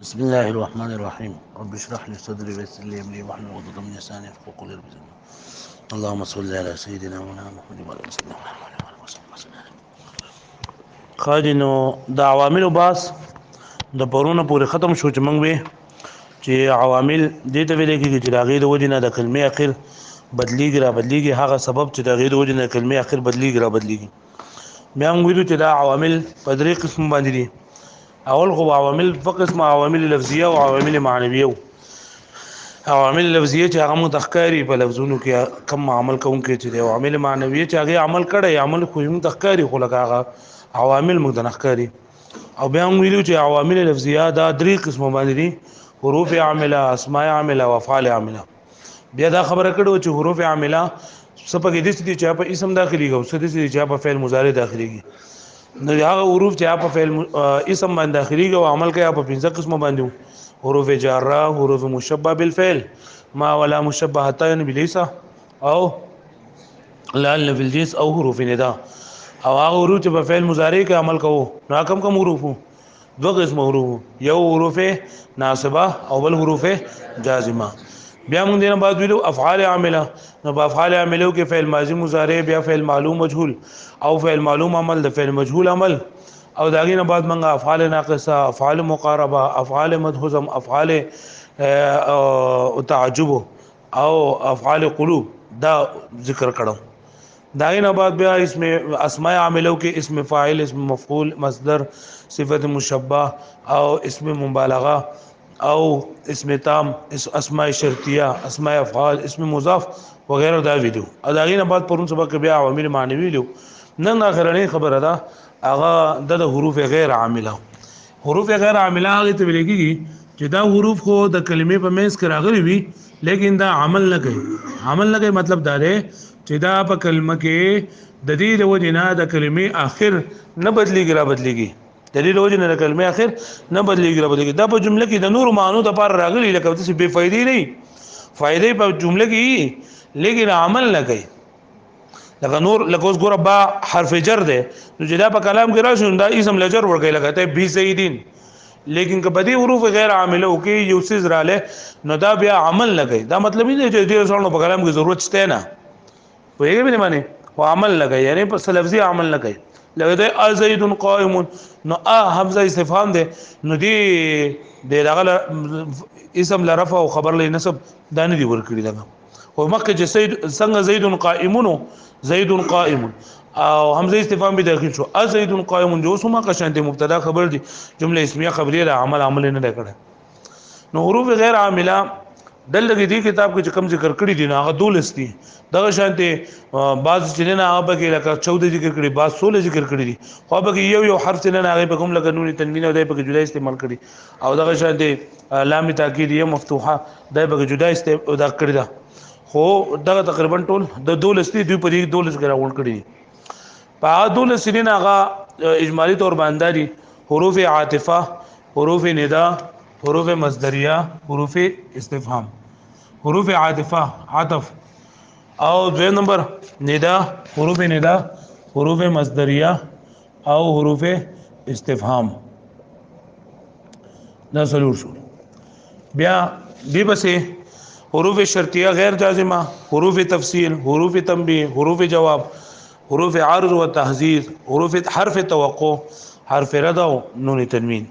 بسم الله الرحمن الرحيم رب اشرح لي صدري ويسر لي امري واحلل عقدة من لساني يفقهوا قولي اللهم صل على سيدنا مولانا محمد وعلى اله وصحبه وسلم. خاجنو د عوامل باس د پرونه پورې ختم شو چې موږ به چې عوامل دې ته ویل کېږي چې د هغې د وجې نه د کلمې اخر بدلیږي را بدلیږي هغه سبب چې د هغې د وجې نه کلمې اخر بدلیږي را بدلیږي. بیا موږ ویلو چې دا عوامل په درې قسم باندې دي. اول خو عوامل په قسم عوامل لفظیه او عوامل معنویه. عوامل لفظیه چې هغه متخکاری په لفظونو کې کم عمل کوونکي چې دی، عوامل معنویه چې هغه عمل کړي عمل خو یې متخکاری خو لکه هغه عوامل متنخکاری. او بیا موږ ویلو چې عوامل لفظیه دا درې قسم باندې دي: حروف عامله، اسماء عامله او افعال عامله. بیا دا خبره کړو چې حروف عامله سپکې دي چې په اسم داخليږي او څه دي چې په فعل مضارع داخليږي. نو هغه حروف چې په فعل اسم باندې داخليږي او عمل کوي په پنځه قسمه باندې: حروف جاره، حروف مشبه بالفعل، ما ولا مشبهتان بليس، او لعل في الجنس، او حروف نداء. او هغه حروف چې په فعل مضارع کې عمل کوو نو کم حروف دو قسم حروف، یو حروف ناصبه او بل حروف جازمه. بیا موږ دینه بعد ویلو افعال عامله. نو په افعال عامله کې فعل ماضی مضارع، بیا فعل معلوم مجهول، او فعل معلوم عمل د فعل مجهول عمل، او داغینه بعد موږ افعال ناقصه، افعال مقاربه، افعال مدحوزم، افعال تعجب او افعال قلوب دا ذکر کړو. داغینه بعد بیا اسم اسماء عاملو کې اسم فاعل، اسم مفعول، مصدر، صفت مشبہ او اسم مبالغه او اسم تام، اسماء شرطیه، اسماء افعال، اسم مضاف وغیرہ دا ویډیو. اداغینه بعد پرون سبق بیا عوامل معنوي ویلو. نن اخرنی خبره ده هغه د حروف غیر عامله. حروف غیر عامله هغه ته ویل کېږي چې دا حروف خو د کلمې په منځ کې راغلي وي لیکن دا عمل نه کوي. عمل نه کوي مطلب دا دی چې دا په کلمه کې د دې د وجې نه د کلمې اخر نه بدلیږي را بدلیږي، د دې د وجې نه د کلمې اخر نه بدلیږي را بدلیږي. دا په جمله کې د نور معنی د پاره راغلي لکه څه بے فائدې نه فائدې په جمله کې لیکن عمل نه کوي. لکه نور لکه اوس ګوره با حرف جر دی نو چې دا په کلام کې راشي دا اسم لجر ورګي لکه ته بي سیدین، لیکن که بدی حروف غیر عامله او کې یو څه زراله نو دا بیا عمل نه کوي. دا مطلب نه دی چې دې سره په کلام کې ضرورت شته نه وایي به معنی او عمل نه کوي، یعنی په لفظي عمل نه کوي. لکه زید قائم نو حمزه استفهام ده نو دی دغه اسم لرفع او خبر له نسب دانه دی ورکړي لګا. او مکه چې څنګه زید قائمون، زید قائم او حمزه استفهام به داخل شو، زید قائم جو سما کا شانته مبتدا خبر دی، جمله اسمیه خبریه عمل نه کړه. نو حروف غیر عامله دلته دې کتاب کې کوم ذکر کړی دي هغه دولستی دغه شانته بعض چې نه هغه کې لکه 14 ذکر کړی، بعض 16 ذکر کړی دي، خو به یو حرف نه هغه په کوم لکه نون تنوین او دای په جدا استعمال کړي، او دغه شانته لام تاکید یې مفتوحه دای په جدا استعمال کړی دا. خو دغه تقریبا ټول د دولستی دوی په دې دولس کې راوړل کړی دي. په دولس سنین هغه اجمالی طور باندې دي: حروف عاطفه، حروف ندا، حروف مصدریه، حروف استفهام. حروف عاطفه عطف، او دویم نمبر ندا، حروف ندا، حروف مصدریه او حروف استفهام. دا څلور شو. بیا دی بسې حروف شرطیه غیر جازمه، حروف تفصیل، حروف تنبیه، حروف جواب، حروف عرض و تحذير، حروف حرف توقع، حرف رد او نون تنوین.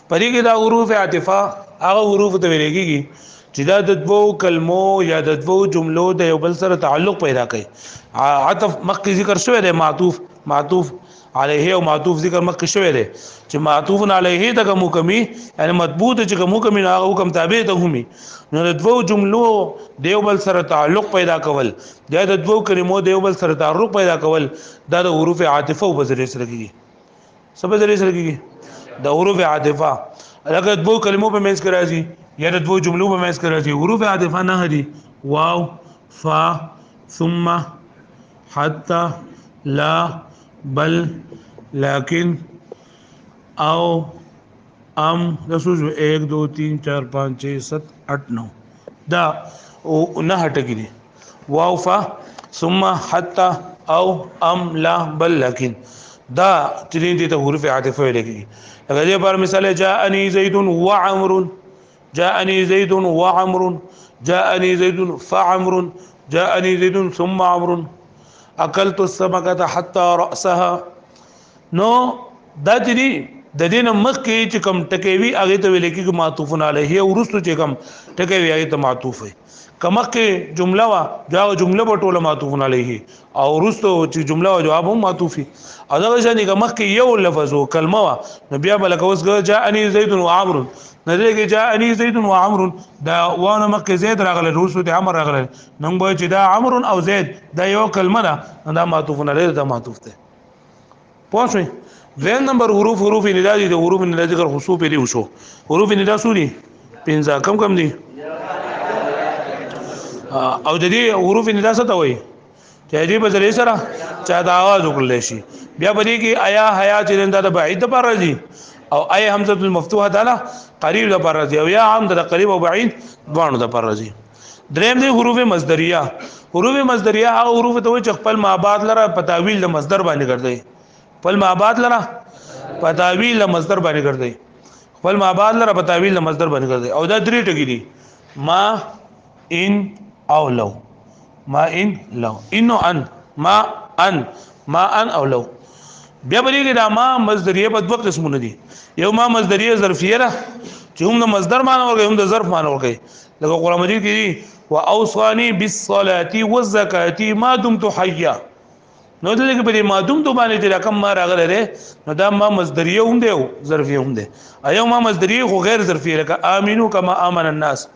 پدې کې دا حروف عاطفه هغه حروف ته ویل کېږي چې دا د دوو کلمو یا د دوو جملو د یو بل سره تعلق پیدا کوي. عطف مخکې ذکر شوی دی، معطوف علیه او معطوف ذکر مخکې شوی دی چې معطوف علیه د کوم کمی یعنی مضبوط چې کوم کمی هغه حکم تابع ته همي. نو د دوو جملو د یو بل سره تعلق پیدا کول، دا د دوو کلمو د یو بل سره تعلق پیدا کول، دا د حروف عاطفه په ذریعہ سره کیږي. څه په ذریعہ سره کیږي؟ د حروف عاطفه لکه دوو کلمو په منځ کې راځي یا د دوو جملو په منځ کې راځي. حروف عاطفه نه دي: واو، فا، ثم، حتى، لا، بل، لكن، او، ام. دا سوچو 1 2 3 4 5 6 7 8 9 دا نه هټکی دي: واو، فا، ثم، حتى، او، ام، لا، بل، لكن. دا چې دې ته حروف عاطفه ویل کېږي. لکه دې پر مثال جاءني زيد وعمر، جاءني زيد وعمر، جاءني زيد فعمر، جاءني زيد ثم عمر، اكلت السمكه حتى راسها. نو دا چې د دین مخکې چې کوم ټکوي هغه ته ویل کېږي معطوف علیه، ورستو چې کوم ټکوي هغه ته معطوف وي. کمخکې جمله وا دا جمله په ټوله معطوف علیه، او ورستو چې جمله وا جواب هم معطوف وي. او دا ځکه کمخکې یو لفظ او کلمه وا نو بیا بل کوس جاءني زيد وعمر، نه دې جاءني زيد وعمر دا وانه مکه زید راغله ورستو ته عمر راغله، نو به چې دا عمرو او زید دا یو کلمه ده، دا معطوف علیه دا معطوف ده. پوه وین نمبر حروف ندا دي، د حروف ندا ذکر خصوص پیری وشو. حروف ندا سوري پنځه کم دي، او د دې حروف ندا څه ته وایي چې دې په ذریعہ سره چا د आवाज وکړل شي. بیا په دې کې آیا حیا چې دا د بعید د پر راځي، او آیا حمزه المفتوحه تعالی قریب د پر راځي، او یا عام د قریب او بعید دوانو د پر راځي. دریم دي حروف مصدریه. حروف مصدریه هغه حروف ته وایي چې خپل مابعد لره په تعویل د مصدر باندې ګرځي، خپل مابعد لره په تعویل د مصدر باندې ګرځي، خپل مابعد لره په تعویل د مصدر باندې ګرځي. او دا درې ټکي دي: ما، ان او لو. ما ان لو، انو ان، ما ان، ما ان او لو. بیا بلی کې دا ما مصدریه په دوه قسمونه دي. یو ما مصدریه ظرفیه ده چې هم د مصدر معنی ورکوي هم د ظرف معنی ورکوي. لکه قرآن مجید کې دي واوصاني بالصلاه والزکاه ما دمت حیا. نو دلته کې په ما دمت باندې چې رقم ما راغله ده، نو دا ما مصدریه هم ده او ظرفیه هم ده. ایو ما مصدریه خو غیر ظرفیه، لکه امنو کما امن الناس.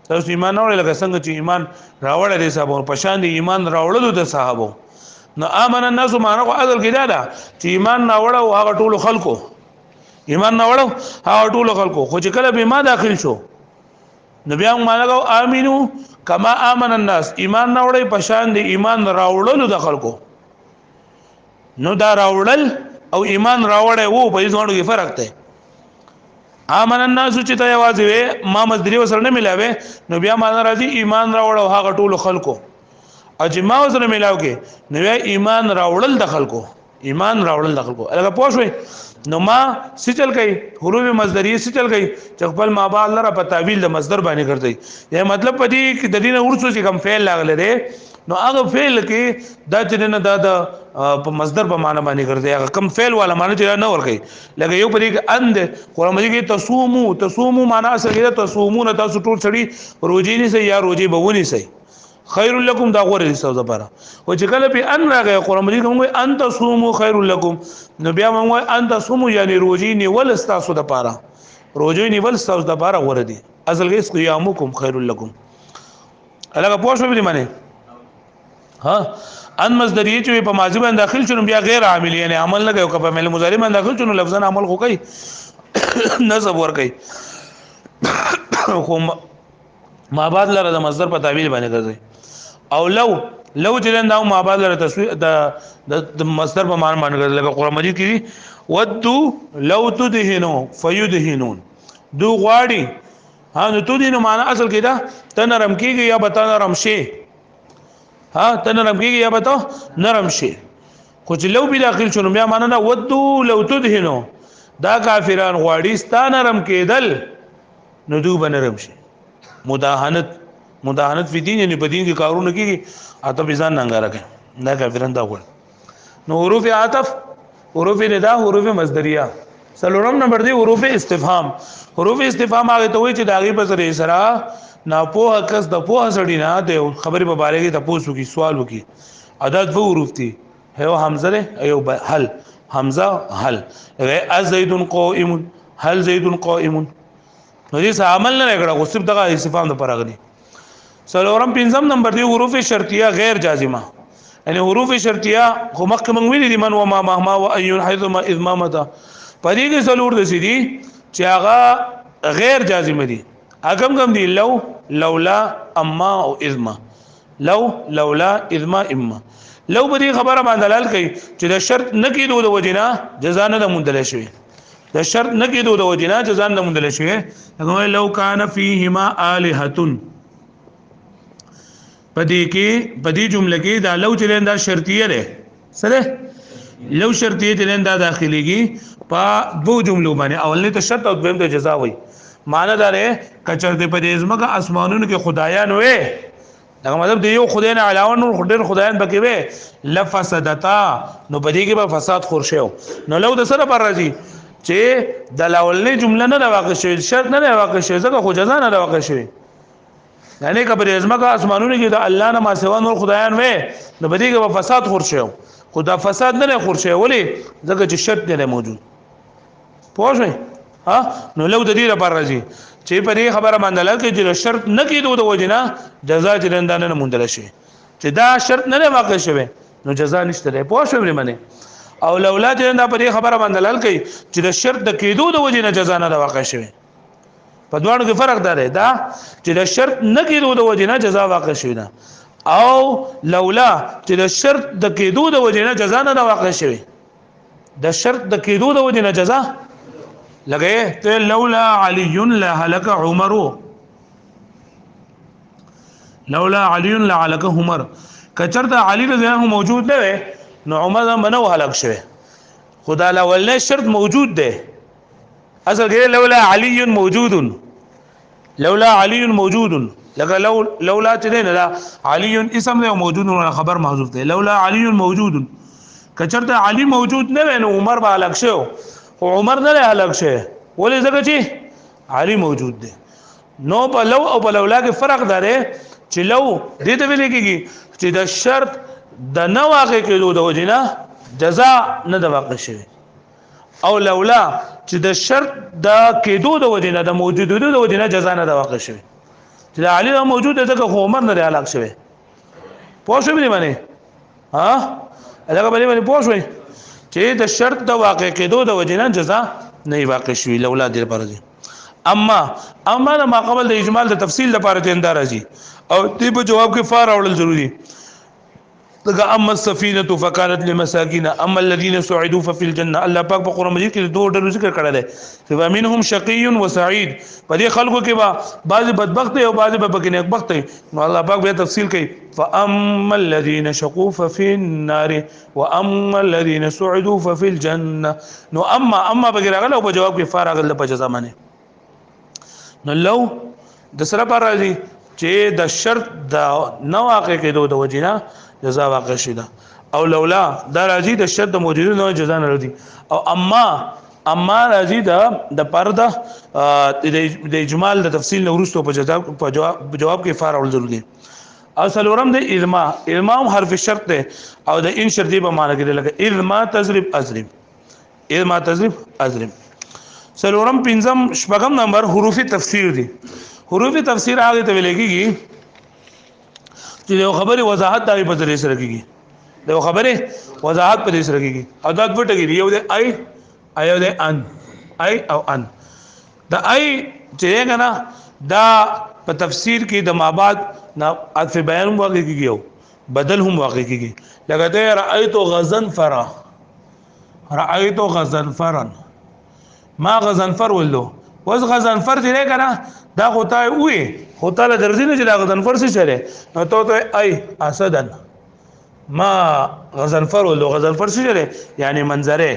تاسو ایمان راوړل لکه څنګه چې ایمان راوړل دي صاحب، په شان دي ایمان راوړلو د صحابه. نو امن الناس معنی خو اصل کې دا ده چې ایمان راوړل او هغه ټول خلکو، ایمان راوړل هغه ټول خلکو، خو چې کله به ما داخل شو نو بیا معنی کو امنو کما امن الناس، ایمان راوړل په شان دي ایمان راوړلو د خلکو. نو دا راوړل او ایمان راوړل وو په دې ډول کې فرق دی. امن الناس چې ته आवाज وي ما مصدری وسره نه ملاوي، نو بیا معنا راځي ایمان راوړ او هغه ټول خلکو. او چې ما وسره ملاو کې نو ایمان راوړل د خلکو، ایمان راوړل د خلکو. الګا پوښوي نو ما سچل کوي حروف مصدریه سچل کوي چې خپل ما بعد لره په تعویل د مصدر باندې ګرځي. یا مطلب پدې کې د دینه ورسو چې کوم فعل لاغله دی نو هغه فعل کې دا چې نه دا د په مصدر په معنا باندې ګرځي، هغه کم فعل والا معنا چې نه ورګي. لکه یو پدې کې اند قرآن مجید کې تصومو، تصومو معنا اصل کې تصومون، تاسو ټول سړي روزي نه سي یا روزي بونی سي، خیر لکم دا غوړې دي سوزه لپاره. او چې کله په ان راغی قرآن مجید کوم ان تصومو خیر لکم، نو بیا موږ ان تصومو یعنی روزي نیول استاسو د لپاره، روزي نیول استاسو د لپاره غوړې دي. اصل کې قیامکم خیر لکم. الګا پوښتنه به معنی ها ان مصدریه چې په ماضی باندې داخل شونه بیا غیر عامل یعنی عمل نه کوي، په فعل مضارع باندې داخل شونه لفظا عمل خو کوي نصب ور کوي. خو ما بعد لره د مصدر په تعویل باندې کوي. او لو چې دا ما بعد لره تسویه د مصدر په معنی باندې کوي. لکه قرآن مجید کې ودو لو تدهنو فیدهنون، دو غواړي ها نو تدهنو معنی اصل کې دا تنرم کیږي یا بتا نرم شي، ها تنرم کیږي یا بتا نرم شي. خو چې لو به داخل شونه بیا معنی نه ودو لو تدهنو، دا کافران غواړي ستانه نرم کېدل نو دو بنرم شي. مداهنت فی دین یعنی په دین کې کارونه کیږي اته بيزان ننګاره کوي، دا کافران دا وړ. نو حروف عطف، حروف ندا، حروف مصدریه. سلورم نمبر دی حروف استفهام. حروف استفهام هغه ته وایي چې داغي په سره سره ناپوه کس د پوه سړی نه د خبرې په باره کې تاسو کې سوال وکي. عدد وو حروف دي، هو حمزه له ایو هل، حمزه هل، زید قائم، هل زید قائم. نو دې عمل نه کړه، خو صرف دغه استفهام د پراغلي. سلورم پنځم نمبر دی حروف شرطیه غیر جازمه. یعنی حروف شرطیه خو مخکې موږ ویلي دي من و ما مهما و ايون حيث ما اذ ما متى. پدې کې څلور د سيدي چې هغه غیر جازمه دي. اګم کم دي لو، لولا، اما او اذ ما. لو، لولا، اذ ما، اما. لو به خبره باندې دلال کوي چې د شرط نه کېدو د وجنا جزا نه مندل شوی، د شرط نه کېدو د وجنا جزا نه مندل شوی. هغه لو کان فیهما الہۃ، پدې کې پدې جمله کې دا لو چلندا شرطیه ده سره، لو شرطیه چلندا داخليږي په دو جملو باندې اولنی ته شرط او دویم ته جزاء وای معنی دا ده کچرته په دې ځمکه اسمانونو کې خدایان وې دا مطلب دی یو خدای نه علاوه نور خدای خدایان پکې وې لفسدتا نو په دې کې به فساد خور شو نو لو د سره پر راځي چې د اولنی جمله نه واقع شوی شرط نه واقع شوی ځکه خو جزاء نه واقع شوی یعنی کبر ازمکه اسمانونو کې د الله نه ما سوا نور خدایان وې نو په دې کې به فساد خور شو خدا فساد نه خور شوی ولی ځکه چې شرط نه موجود پوه شئ ها نو لو د دې لپاره راځي چې په دې خبره باندې لکه چې شرط نه کېدو د وجنه جزاء چرندانه نه مونږ شي چې دا شرط نه واقع شوی نو جزاء نشته ده پوه شئ منه او لولا چې دا په دې خبره باندې لکه چې د شرط د کېدو د وجنه جزاء نه واقع شوی په دوانو کې فرق دی دا چې د شرط نه کېدو د وجنه جزاء واقع شوی ده او لولا چې د شرط د کېدو د وجنه جزاء نه واقع شوی د شرط د کېدو د وجنه جزاء لګي ته لولا علی لهلك عمر لولا علی لهلك عمر کچرته علی رضی الله موجود نه نو عمر منو هلاک شوی خدا الاول شرط موجود ده اصل کې لولا علی موجود لولا علی موجود لکه لولا تدین لا علی اسم ده موجود نو خبر محذوف ده لولا علی موجود کچرته علی موجود نه نو عمر به هلاک شو خو عمر نه هلاک شه ولې ځکه چې علی موجود دی نو په لو او په لولا کې فرق دی چې لو دې ته ویل کېږي چې د شرط د نه واقع کېدو د وجنه جزاء نه د واقع شوی او لولا چې د شرط د کېدو د وجنه د موجودو د وجنه جزاء نه د واقع شوی چې د علی موجود دی ځکه خو عمر نه هلاک شوی پوه شئ باندې ها هغه باندې پوه شئ چې د شرط د واقع کېدو د وجنه جزاء نه واقع شوی لولا دې لپاره دي اما ما قبل د اجمال د تفصیل لپاره ته اندار راځي او دې په جواب کې فار اورل ضروری دغه اما السفينه فكانت لمساكين اما الذين سعدوا ففي الجنه الله پاک په قران مجید کې دوه ډول ذکر کړل دي چې منهم شقي وسعيد په دې خلکو کې با بعض بدبخت او بعض به پکې نیکبخت نو الله پاک به تفصیل کوي فاما الذين شقوا ففي النار واما الذين سعدوا ففي الجنه نو اما بغیر غل او په جواب کې فارغ له په جزا باندې نو لو د سره پر راځي چې د شرط د نو واقع کېدو د وجینا جزاء واقع شي او لولا دا راځي د شرط موجود نه جزاء نه راځي او اما راځي د پرده د اجمال د تفصیل نه ورستو په جواب کې فار اول ضروري او سلورم د ارما حرف شرط ده او د ان شرطي په معنی کې لکه ارما تضرب اضرب سلورم پنځم شپږم نمبر حروف تفسیر دي حروف تفسیر هغه ته ویل کېږي چې یو خبره وضاحت دغه په ذریعہ سره کیږي د خبره وضاحت په ذریعہ سره کیږي او دا د پټ یو د ای د ان او ان د ای چې کنه دا په تفسیر کې د مابعد نه عطف بیان هم واقع کیږي او بدل هم واقع کیږي لکه ته رایت غزنفر ما غزنفر ولو وز غزنفر دې کنه دا غوتای وې غوتاله درځینه چې دا غزنفر څه چره نو ته ای اسدن ما غزنفر ولو غزنفر څه چره یعنی منظره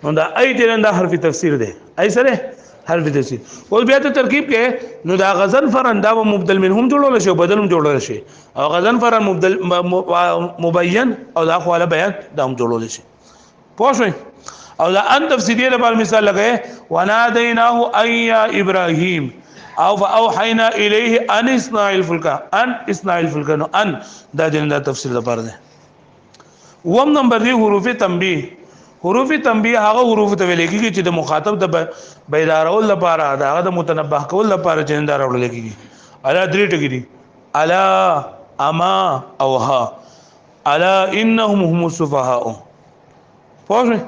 نو دا ای دې دا حرف تفسیر دی ای سره حرف تفسیر او بیا ته ترکیب کې نو دا غزنفر دا مبدل منهم جوړول شي بدل هم جوړول شي او غزنفر مبدل مبین او دا خواله بیان دا هم جوړول شي پوه شئ او دا ان تفسیری لپاره مثال لګه ونادیناه ایا ابراهیم او فاوحینا الیه ان اصنع الفلک نو ان دا د تفسیر لپاره ده وم نمبر دی حروف تنبیه هغه حروف ته ویل کېږي چې د مخاطب د بیدارول لپاره دا د متنبه کول لپاره چې دا راوړل کېږي الا درې ټکی دي الا اما او ها الا انهم هم السفهاء پوه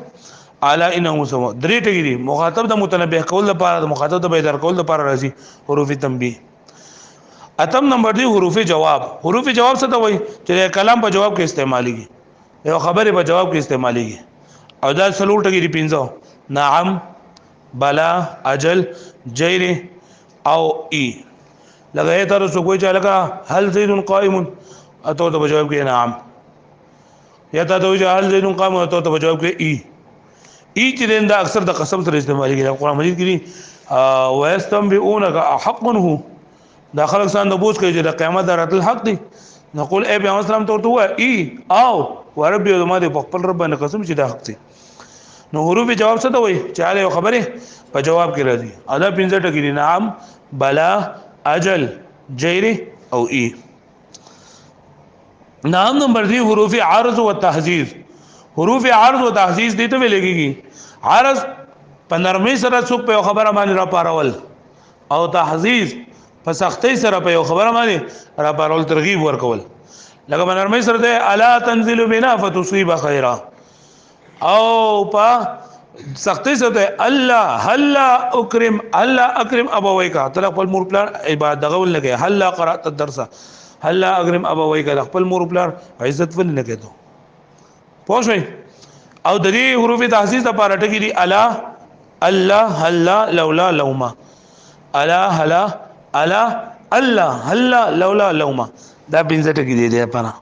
اعلی انه سو درې ټکی دي مخاطب د متنبه کول لپاره د مخاطب د بیدار کول لپاره راځي حروف تنبیه اتم نمبر دی حروف جواب څه ته وایي چې کلام په جواب کې استعماليږي یو خبره په جواب کې استعماليږي او دا څلور ټکی دي پنځه نعم بلا اجل جیر او ای لګای تر څو کوئی چا لگا هل زید قائم اته ته جواب کې نعم یا ته هل زید قائم اته ته جواب کې ای ای چې دا اکثر د قسم سره استعمالي کیږي قرآن مجید کې ويستنبئونك حق هو دا خلک سان د بوج کوي چې د قیامت دراتل حق دی نقول اے پیغمبر اسلام ته وای ای او ورب یو ما دې خپل رب باندې قسم چې دا حق دی نو حروف جواب څه ته وای چاله خبره په جواب کې راځي ادا 15 ټکی دي نعم بلا اجل جيري او ای نام نمبر دی حروف عرض و تحذير حروف عرض و تحذير دي ته لګيږي عرض په نرمۍ سره څوک په خبره باندې را پارول او تحذير په سختۍ سره په خبره باندې را پارول ترغیب ورکول لکه په نرمۍ سره ده الا تنزل بنا فتصيب خيرا او په سختۍ سره ده الله هلا اکرم الله اکرم ابويك تل خپل مور پلان عبادت دغول نه کوي هلا قرات الدرس هلا اکرم ابويك خپل مور پلان عزت ول نه کوي پوښوي او د دې حروف تحذير لپاره ټکی دي الا الله هلا لولا لوما الا هلا الا الله هلا لولا لوما دا بنځه ټکی دي لپاره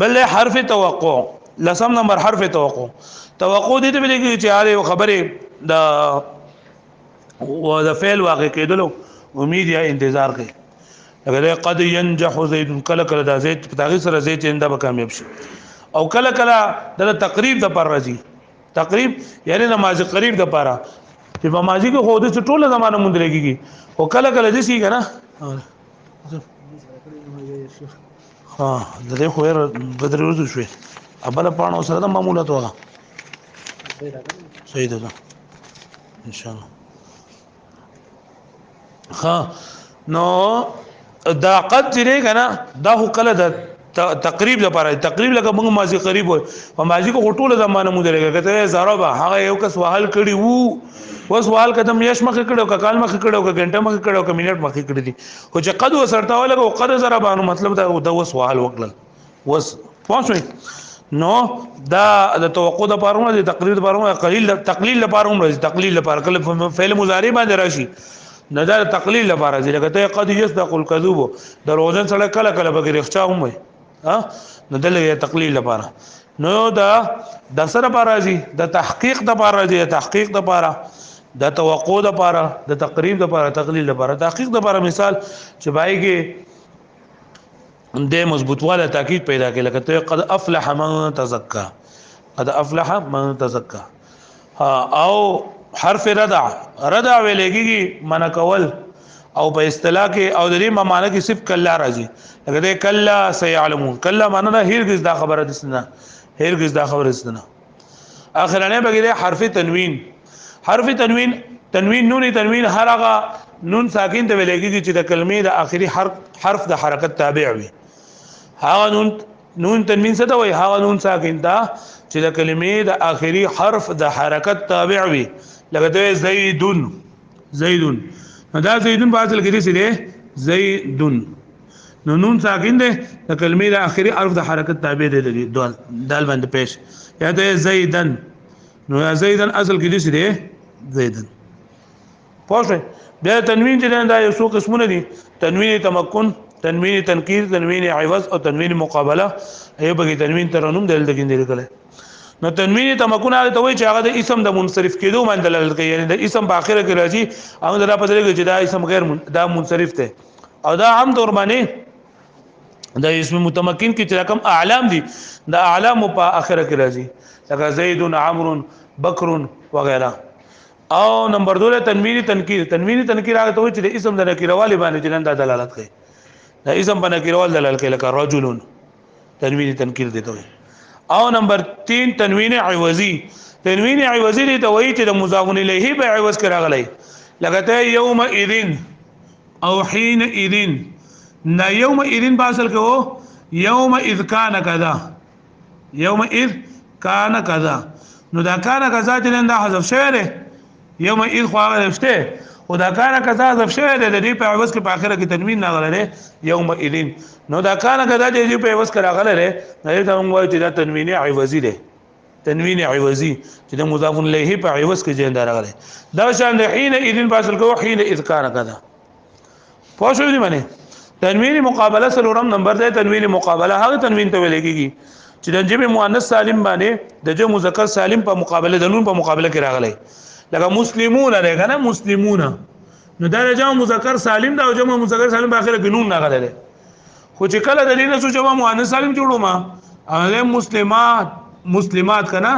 بل حرف توقع لسم نمبر حرف توقع توقع دې ته ویل کېږي چې هغه خبره د فعل واقع کېدلو امید یا انتظار کوي اگر قد ينجح زيد کله کله دا زید په تاغي سره زید انده به کامیاب شي او کله کله د تقریب د پر راځي تقریب یعنی نماز قریب د پاره چې په ماضی کې خو د ټوله زمانه مونږ لګيږي او کله کله دې شي کنه ها د دې خو بدر ورځ شوې ابل پانو سره د معمولات وغه صحیح ده ان شاء الله ها نو دا قد دې کنه دا هو کله د تقریب لپاره تقریب لکه موږ ماضی قریب وي په ماضی کو ټوله زمانه مونږ لګي کته زربه هغه یو کس سوال کړي وو و سوال کته میش مخ کړو ک کال مخ کړو ک غنټه مخ کړو ک منټ مخ کړی دي خو چې قد وسرتا ولګو قد زربانو مطلب دا د سوال وکړل وس پوښوي نو دا د توقع د پاره د تقریر د پاره قلیل تقلیل د پاره راځي تقلیل لپاره کله فعل مضارع باندې راشي نظر تقلیل لپاره ځي لکه ته قد يصدق الكذوب دروژن سره کله کله بغیر اخچا هم وي ها نو دلته تقلیل لپاره نو دا د سره لپاره راځي د تحقیق د لپاره راځي د تحقیق د لپاره د توقع د لپاره د تقریب د لپاره تقلیل لپاره تحقیق د لپاره مثال چې بای کې د مضبوطواله تاکید پیدا کړي لکه ته قد افلح من تزکا قد افلح من تزکا او حرف ردع ردع ویلېږي من کول او په اصطلاح کې او د دې معنی کې صرف کلا راځي لکه د کلا سيعلمون کلا معنی نه هرگز دا خبره دسنه هرگز دا خبره دسنه اخرانه بغیر حرف تنوین حرف تنوین نون تنوین هر هغه نون ساکن ته ویلېږي چې د کلمې د اخري حرف د حرکت تابع وي هغه نون تنوین څه ته وایي هغه نون ساکن دا چې د کلمې د اخري حرف د حرکت تابع وي لکه زیدون دا زیدون په اصل کې دي چې زیدون نو نون ساکن ده د کلمې د اخري حرف د حرکت تابع دي دال باندې پیش یا ته زیدن نو زیدن اصل کې دي چې زیدن پوښتنه بیا تنوین چې دا یو څو قسمونه دي تنوین تمکن تنوین تنکیر تنوین عوض او تنوین مقابله ایو بګی تنوین ترنم دلته کې لیکل نو تنوین تمکن هغه ته وایي چې هغه د اسم د منصرف کېدو باندې دلالت کوي یعنی د اسم په اخره کې راځي هغه د په دې چې دا اسم غیر دا منصرف ته او دا عام طور باندې د اسم متمکن کې چې رقم اعلام دي د اعلام په اخره کې راځي لکه زید عمرو بکر وغیرہ او نمبر 2 تنوین تنکیر هغه ته وایي چې د اسم د نکیروالي باندې جنن د دلالت کوي د اسم په نکیروال دلالت کوي لکه رجل تنوین تنکیر دی ته او نمبر 3 تنوین عوضی دی ته وایي چې د مضاف الیه په عوض کې راغلی لکه ته یوم اذن او حين اذن نا یوم اذن باصل کو یوم اذ کان کذا یوم اذ کان کذا نو دا کان کذا چې دا حذف شوی دی یوم اذ خو هغه شته او دا کان کذا حذف شوی دی د دې په عوض کې په اخره کې تنوین راغلی یوم اذن نو دا کان کذا چې په عوض کې راغلی نه ته موږ وایو چې دا تنوین عوضی دی تنوین عوضی چې د مضاف الیه په عوض کې ځای راغلی دا شان د حين اذن باصل کو حين اذ کان کذا پوه شو دې باندې تنوین مقابله سلورم نمبر دی تنوین مقابله هغه تنوین ته ویل کېږي چې د جمع مؤنث سالم باندې د جمع مذکر سالم په مقابله د نون په مقابله کې راغلی لکه مسلمون لري کنه مسلمون نو دا جمع مذکر سالم دا او جمع مذکر سالم په اخر کې نون راغلی خو چې کله د دې نه جمع مؤنث سالم جوړو ما هغه مسلمات کنه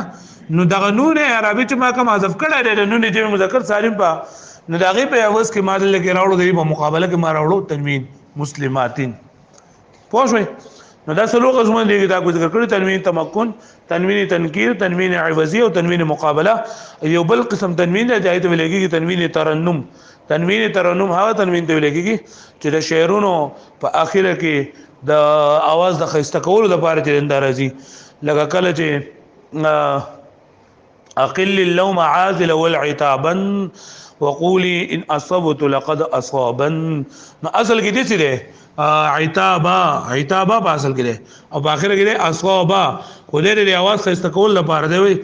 نو دغه نون عربي چې ما کوم حذف کړی دی نون جمع مذکر سالم په نو دغه په اوس کې ما دلته کې راوړو دی په مقابله کې ما راوړو تنوین مسلماتین پوه شئ نو دا څلور قسمونه دي دا ذکر کړی تنوین تمکن تنوین تنکیر تنوین عوضی او تنوین مقابله یو بل قسم تنوین دی چې ته ولګي تنوین ترنم هغه تنوین ته ولګي چې د شعرونو په اخره کې د आवाज د خسته کولو لپاره چې اندارزي لکه کله چې اقل اللوم عاذل والعتابا وقولي ان اصبت لقد اصابا اصل کې دي څه عتابا په اصل کې دي او په اخر کې دي اصابا خو دې د आवाज خسته کول لپاره دی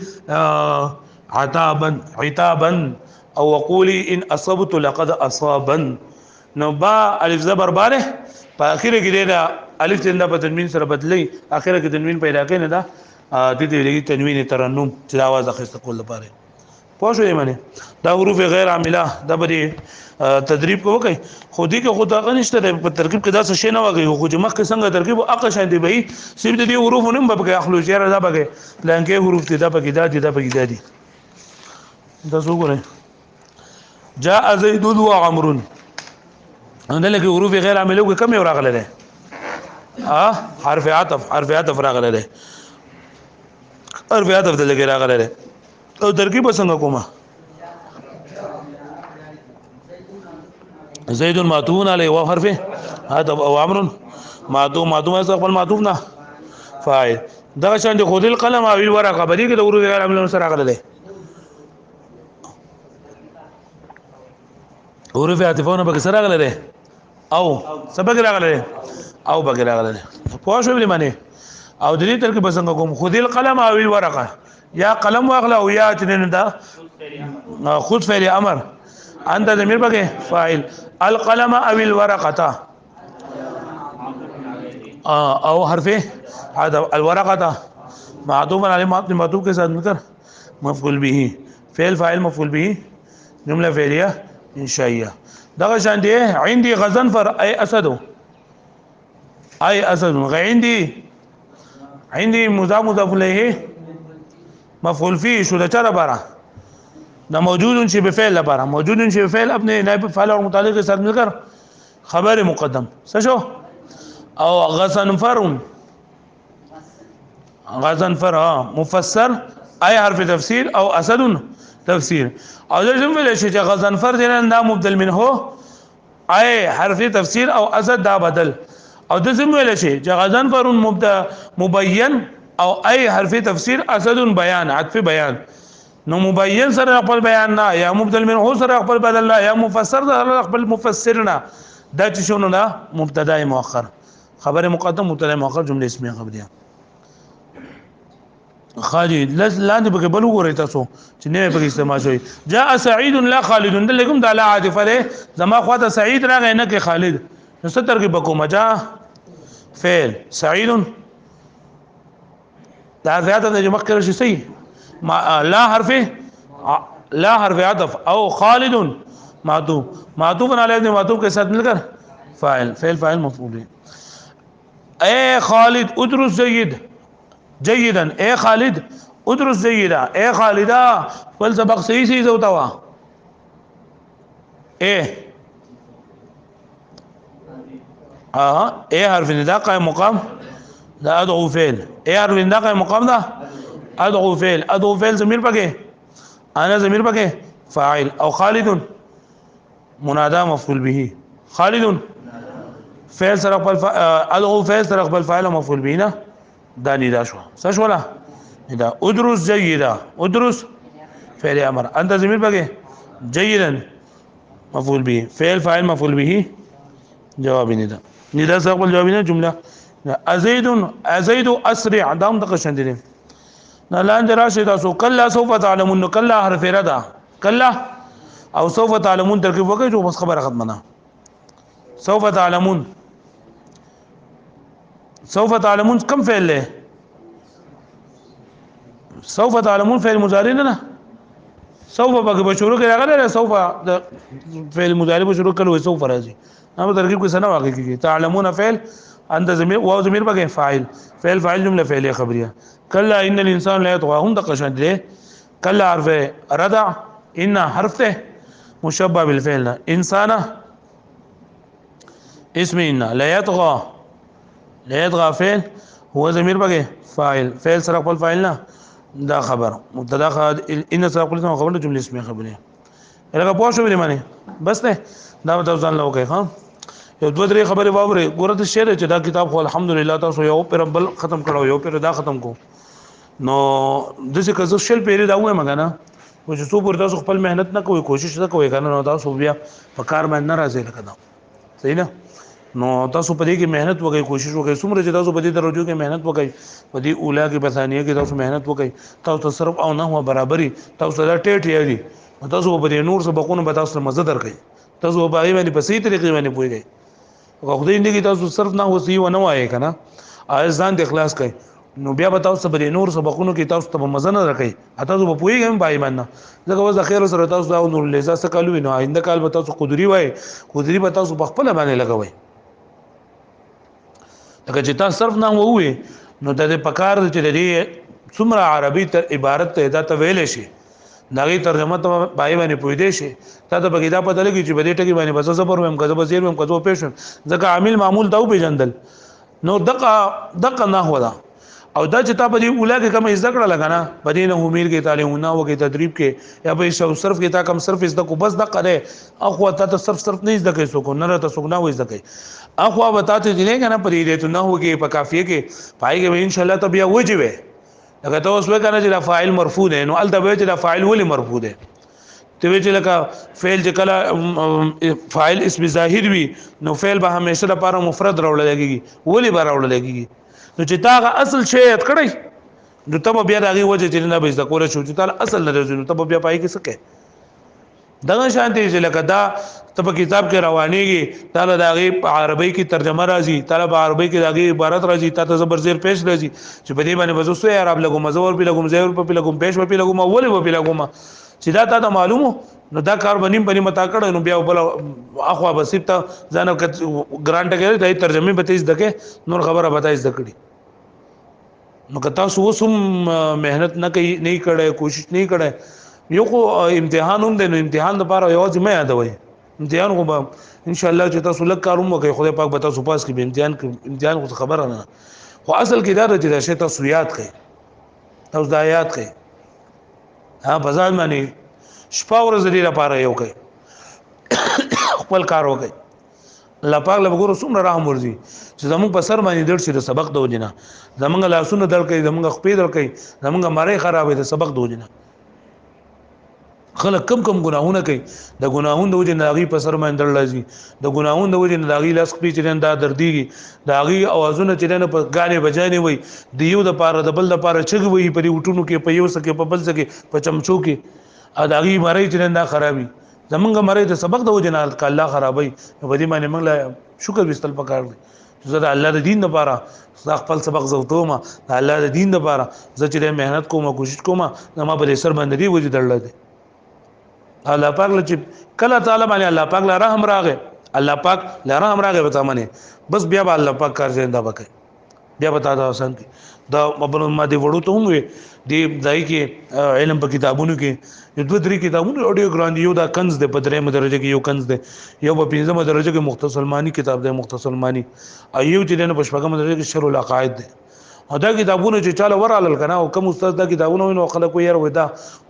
عتابا او وقولي ان اصبت لقد اصابا نو با الف زبر باره په اخر کې دي دا الف څنګه په تنوین سره بدلی اخر کې تنوین پیدا کړي نه دا د دې لګي تنوین ترنم چې د आवाज خسته کول لپاره پوه شئ معنی دا حروف غیر عامله دا به تدریب کو کوي خودي کې خدا غنښت په ترکیب کې دا څه شی نه وږي خو چې مخکې څنګه ترکیب او اقا شان دی به سیب د دې حروف نوم به کې اخلو شعر دا به لانکه حروف دي دا به کې دا به کې دا څو ګره جاء زيد وعمر اندل کې حروف غیر عامله کې کم یو راغله ده حرف عطف راغله ده حرف عطف د لګي راغله ده او ترکیب څنګه کومه زيد معطوف عليه واو حرف هذا او عمرو معطوف خپل معطوف نه فاعل دا شان دي خذ القلم او الورقه بدی کې د ورو غیر عمل سره راغله حروف عطفونه به سره راغله او سبق راغله او بغیر راغله پوه شو بلی معنی او د دې ترکیب څنګه کوم خذ القلم او الورقه یا قلم واغله او یا تنن دا خود فعل امر انت ضمیر بګه فاعل القلم او الورقه او حرف هذا الورقه معطوف على معطوف के साथ मिलकर مفعول به فعل فاعل مفعول به جمله فعليه انشائيه دا شان دي عندي غضنفر اي اسد عندي مضاف الیه مفعول فيه شو د چر بارا دا موجود شي بفعل لپاره موجود شي بفعل اپنے نائب فاعل اور متعلق کے ساتھ مل کر خبر مقدم سشو او غضنفر مفسر اي حرف تفسير او اسد تفسير او لازم ویل شي چې غضنفر دین دا مبدل منه اي حرف تفسير او اسد دا بدل او د زم ویل شي چې غضنفر مبدا مبين او اي حرف تفسير اسد بیان عطف بیان نو مبين سره خپل بیان نه یا مبدل منه سره خپل بدل نه یا مفسر سره خپل مفسر نه دا چې شنو نه مبتدا مؤخر خبر مقدم مبتدا مؤخر جمله اسمیه خبریه خالد لاندې به بل وګورئ تاسو چې نه به استعمال شوی جاء سعيد لا خالد دلکم دا لا عاطفه له زما خواته سعيد راغی نه کې خالد نو ستر کې بکو مجا فعل سعيد دا زیاده د مخکره شي صحیح لا حرف عطف او خالد معطوف علی معطوف کے ساتھ مل کر فاعل مفعول اے خالد ادرس جيدا اے خالد ادرس جيدا اے خالدا فل سبق صحیح ہوتا ہوا اے حرف ندا قائم مقام لا ادعو فعل اے حرف ندا قائم مقام دا ادعو فعل ضمیر پکې انا ضمیر پکې فاعل او خالد منادى مفعول به خالد فعل سره خپل ادعو فعل سره خپل فاعل مفعول به نه دا ندا شو ولا ندا ادرس جيدا ادرس فعل امر انت ضمیر پکې جيدا مفعول به فعل فاعل مفعول به جواب ندا سره خپل جواب نه جمله ازيد اسرع دام دغه شند دي نه لاندې راشي تاسو کله سوف تعلمون کله حرف ردا کله او سوف تعلمون ترکیب وکړي جو بس خبره ختمه نه سوف تعلمون كم فعل له سوف تعلمون فعل مضارع نه سوف به شروع کې راغلی سوف د فعل مضارع به شروع کړو سوف راځي اما ترکیب کې سنا واقع کیږي تعلمون فعل انت ضمیر واو ضمیر به فاعل فاعل جمله فعلیه خبریه کلا ان الانسان لا يطغى هم دقشان دي کلا حرف ردع ان حرف ته مشبه بالفعل انسان اسم ان لا يطغى فعل هو ضمیر به فاعل سره خپل فاعل نه دا خبر مبتدا ان سره خپل خبر جمله اسمه خبره لکه پوه شو معنی بس نه دا تاسو ځان لوګي ها یو دوه درې خبره واوري ګوره ته شعر چې دا کتاب خو الحمدلله تاسو یو پر بل ختم کړو یو پر دا ختم کو نو د څه کزو شل پیری دا وای مګانا او چې څو پر تاسو خپل مهنت نه کوئ کوشش نه کوئ کنه نو تاسو بیا په کار باندې ناراضه لکه دا صحیح نه نو تاسو په دې کې مهنت وکړئ کوشش وکړئ څومره چې تاسو په دې درجو کې مهنت وکړئ په دې اوله کې په ثانیه کې تاسو مهنت وکړئ تاسو صرف او نه هو برابرۍ تاسو دا ټیټ یاري تاسو په دې نور سبقونه به تاسو مزه درکړي تاسو په هغه باندې په صحیح طریقې باندې پوهیږئ او خدای دې کې تاسو صرف نه وسی و نه وایي کنه ځان د اخلاص کوي نو بیا به تاسو په دې نور سبقونو کې تاسو ته مزه نه درکړي تاسو په پوهیږئ پای باندې ځکه وځ خیر سره تاسو دا نور لیزا څه کالو نو آینده کال به تاسو قدرت وای قدرت به تاسو په خپل باندې لګوي لکه چې تاسو صرف نه ووي نو د پکار چې د څومره عربي تر عبارت ته دا ویل شي داغي ترجمه ته پای باندې پوي دی شي تا ته بګیدا پته لګي چې بده ټکی باندې بس زبر ويم کذب زیر ويم کذو پېښم ځکه عامل معمول دا پیژندل نو دقه نه هودا او دا چې تا په دې اوله کې کوم ذکر لګانا بدینه همیر کې تعلیمونه او کې تدریب کې یا به صرف کې تا کم صرف زده کو بس دقه ده اخو ته صرف نه زده کوي سو کو نه ته سو نه وې زده کوي اخو بتاته دي نه کنه پرې دې ته نه هو کې په کافیه کې پای کې ان شاء الله ته بیا وجوي لکه ته اوس وکنه چې فاعل مرفوع ده نو ال ته چې فاعل ولي مرفوع ده ته وی چې لکه فعل چې کله فاعل اسم ظاهر وي نو فعل به همیشه لپاره مفرد راوړل کېږي ولي به راوړل کېږي نو چې تاغه اصل شی ات کړی نو ته بیا دغه وجه چې نه به ذکر کول شو چې تعالی اصل نه راځي نو ته بیا پای کې سکه دغه شانتي چې لکه دا ته په کتاب کې روانيږي تعالی دغه عربی کې ترجمه راځي تعالی په عربی کې دغه عبارت راځي ته زبر زیر پیش راځي چې په دې باندې وځو یې عرب لګو مزور په لګو زیر په لګو پیش په لګو اول په لګو چې دا ته معلومو نو دا کار بنیم بنی متا کړه نو بیا بل اخوا بسیب ته ځان ګرانټ کې د ترجمه به تیز دغه نور خبره به تیز دکړي نو که تاسو وسم مهنت نه کوي نه کړه کوشش نه کړه یو کو امتحان هم دی نو امتحان لپاره یو ځمه یادوي امتحان کو ان شاء الله چې تاسو لک کاروم کوي خدای پاک به تاسو پاس کې امتحان کو خبره نه خو اصل کې دا چې شی تاسو یاد کړئ تاسو دا یاد کړئ ها بازار باندې شپه ورځ لري لپاره یو کوي خپل کار وکړي الله پاک له وګورو څومره رحم ورزي چې زموږ په سر باندې درشي د سبق د وجنه زموږ لاسونه درکې زموږ خپې درکې زموږ مړې خرابې د سبق د وجنه خلک کم ګناهونه کوي د ګناهونو د وجنه غي په سر باندې در لازم د ګناهونو د وجنه غي لاس خپې چې دا درديږي دا غي اوازونه چې نه په غانې بجانې وي د یو د پاره د بل د پاره چغ وي په وټونو کې په یو سکه په بل سکه په چمچو کې ا دا غي مړې چې نه خرابي زمونږ مړې د سبق د وجنه الله خرابي په دې باندې موږ لا شکر وستل پکار دي زه د الله د دین لپاره خپل سبق زوتوم د الله د دین لپاره زه چې مهنت کوم کوشش کوم ما په سر باندې دی وجود درل دي الله پاک له کله تعالی باندې الله پاک له رحم راغې الله پاک له رحم راغې وته منه بس بیا به الله پاک کار زنده وکړي بیا بتا دا آسان کی دا مبن ما دی وړو ته هم دی ځای کې علم په کتابونو کې دوه درې کتابونه اډیو ګراند یو دا کنز دی په درېمه درجه کې یو کنز دی یو په پنځمه درجه کې مختصر المانی کتاب دی مختصر المانی ایو چې د پښپغه درجه کې شرح العقائد دی دا کتابونه چې چاله ورالل کنه او کوم استاد دا کتابونه ویني خلک یې ور ودا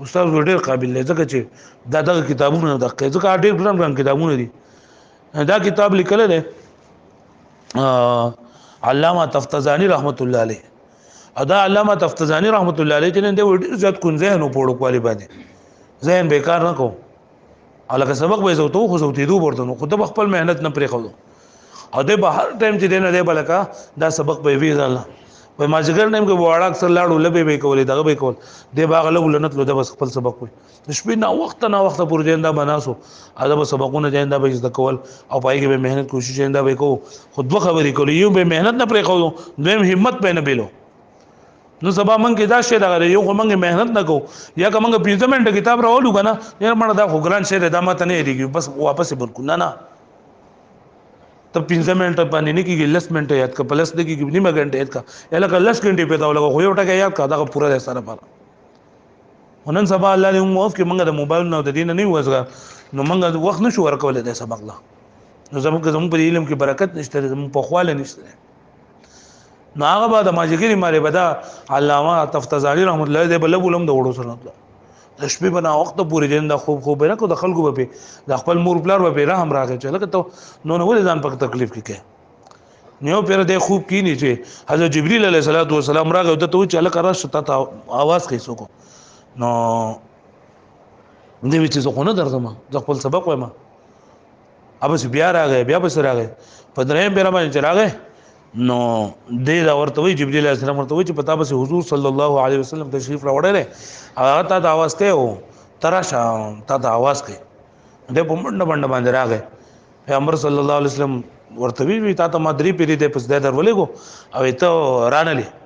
استاد ډېر قابل دی ځکه چې دا کتابونه د ځکه ډېر ګران کتابونه دي دا کتاب لیکل دی علامه تفتزانی رحمت الله علیه ادا علامه تفتزانی رحمت الله علیه چې د ډېر زیات کونځه نو پوړو کوالی باندې ذهن بیکار نه کو الګ سبق به زوتو خو زوتې دو ورته نو خود خپل مهنت نه پرې خو او د بهر ټایم چې دینه دی بلکا دا سبق به وی ځاله وای ما ځګر نیم کې وړاک سره لاړو لبه به کولې دغه به کول دی باغ له ولنت لو د بس خپل سبق وي شپې نه وخت پور جندا بناسو ادب سبقونه جندا به زده کول او پای کې به مهنت کوشش جندا به کو خود خبرې کولې یو به مهنت نه پرې خو دویم همت به نه بیلو نو سبا من کې دا شی دغه یو منګه مهنت نه کو یا که منګه 15 منټه کتاب راولو کنه یار مړه دا خو ګران شی دا ماته نه دیږي بس واپس بالکل نه ته 15 منټه باندې نه کیږي 10 منټه یاد کا پلس د کیږي نیمه غنټه یاد کا یا لکه 10 غنټه په دا لګو خو یو ټکه یاد کا دا پورا ده سره پاره ونن سبا الله دې موف کې منګه د موبایل نو د دین نه وځه نو منګه وخت نشو ورکول د سبق لا نو زموږ په علم کې برکت نشته زموږ په خواله نشته نو هغه بعد ماجګری ماره بدا علامه تفتزانی رحمت الله دې بل بولم د وړو سره د شپې بنا وخت پورې دین د خوب نه کو د خلکو به د خپل مور پلار به رحم راغی چې لکه ته نو ولې ځان په تکلیف کې نیو پیر د خوب کې نه چې حضرت جبرئیل علیه السلام راغی ته چې لکه راشه ته आवाज کوي سو نو دې چې زه خو نه درځم زه خپل سبق وایم اوبس بیا راغی بیا بس راغی په درېم پیر باندې راغی نو دې دا ورته وی جبرئیل علیه السلام ورته وی چې پتا بس حضور صلی الله علیه وسلم تشریف راوړل هغه ته आवाज ته و تراشه ته आवाज کوي دې په منډه باندې راغی پیغمبر صلی الله علیه وسلم ورته وی تا ته مادری پیری دې پس دې درولې کو او ته رانلې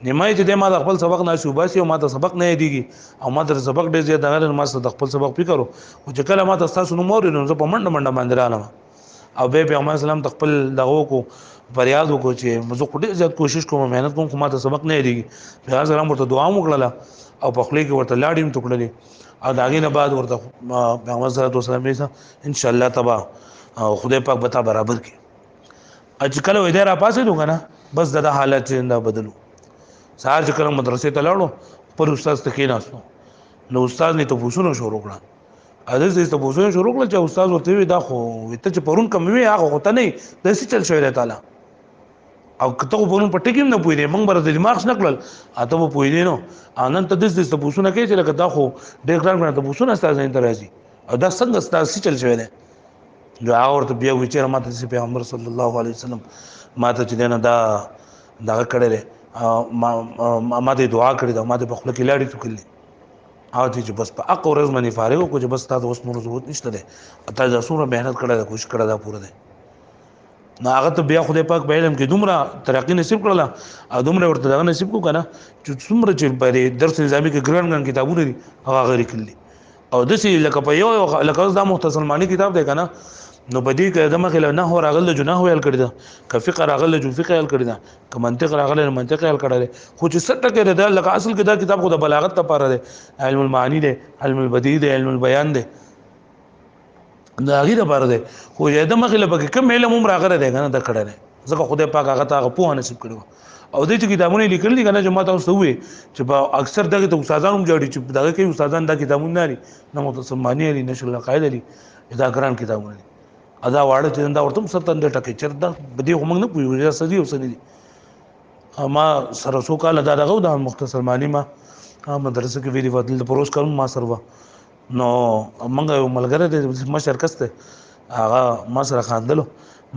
نیمای چې دې ما د خپل سبق نه شوباسي او ما ته سبق نه دیږي او ما ته سبق ډېر زیات نه ما ته خپل سبق فکرو او چې کله ما ته تاسو نو مور نو په منډه باندې رانم او به پیغمبر اسلام خپل دغه کو فریاد وکړو چې مزه ډېر زیات کوشش کوم مهنت کوم ما ته سبق نه دیږي پیغمبر اسلام ورته دعا وکړه او په خپل کې ورته لاړیم ټکړلې او داګه نه بعد ورته پیغمبر صلی الله علیه وسلم ان شاء الله تبا خدای پاک بتا برابر کی اج کله وې را پاسې دوه نه بس د حالت نه بدلو سهار چې کله مدرسې ته لاړو پر استاد ته کېناستو نو استاد نه ته پوښتنه شروع کړه اځه دې ته پوښتنه شروع کړه چې استاد ورته وی دا خو ته چې پرون کم وی هغه هوته نه د څه چل شوی دی تعالی او کته پرون په ټکیم نه پوي دی موږ بر د دماغ نکړل اته په پوي دی نو انن ته دې ته پوښتنه کوي چې لکه دا خو ډېر ګران ته پوښتنه استاد نه ترازي او دا څنګه استاد څه چل شوی دی جو اورته بیا وی چې ماته چې پیغمبر صلی الله علیه وسلم ماته چې نه دا کړه ما دې دعا کړې دا ما دې په خپل کې لاړې ټکلې او چې بس په اق ورځ باندې فارغ کو چې بس تاسو اوس نور ضرورت نشته ده اته دا څومره مهنت کړه دا کوشش کړه دا پوره ده نو هغه ته بیا خدای پاک په علم کې دومره ترقی نصیب کړله او دومره ورته دا نصیب کو کنه چې څومره چې په درس نظامی کې ګران کتابونه دي هغه غیر کړلي او د سې لکه په یو لکه دا مختصر معنی کتاب دی کنه نو بدی کې دمه کې نه هو راغله جناه ویل کړی دا ک فقه راغله جو فقه ویل کړی دا ک منطق راغله منطق ویل کړی خو چې ست کې دا لکه اصل کې دا کتاب خو د بلاغت لپاره دی علم المعانی دی علم البدیع دی علم البیان دی دا غیر لپاره دی خو دمه کې لپاره کوم علم هم راغره دی کنه دا کړی ځکه خدای پاک هغه ته په نصیب کړو او دې چې کتابونه لیکل دي کنه چې ما تاسو وې چې په اکثر دغه استادانو جوړي چې دغه کې استادان دا کتابونه لري نه متصمانی لري نشر القاعده لري دا ګران کتابونه دي ادا واړه چې دا ورته 70 ټکي چرته بده هم نه پوي سدي وسني دي ما سره سو کال دا دغه د مختصر معنی ما مدرسه کې ویلي فضل پروس کوم ما سره نو موږ یو ملګری د مشر کسته هغه ما سره خاندلو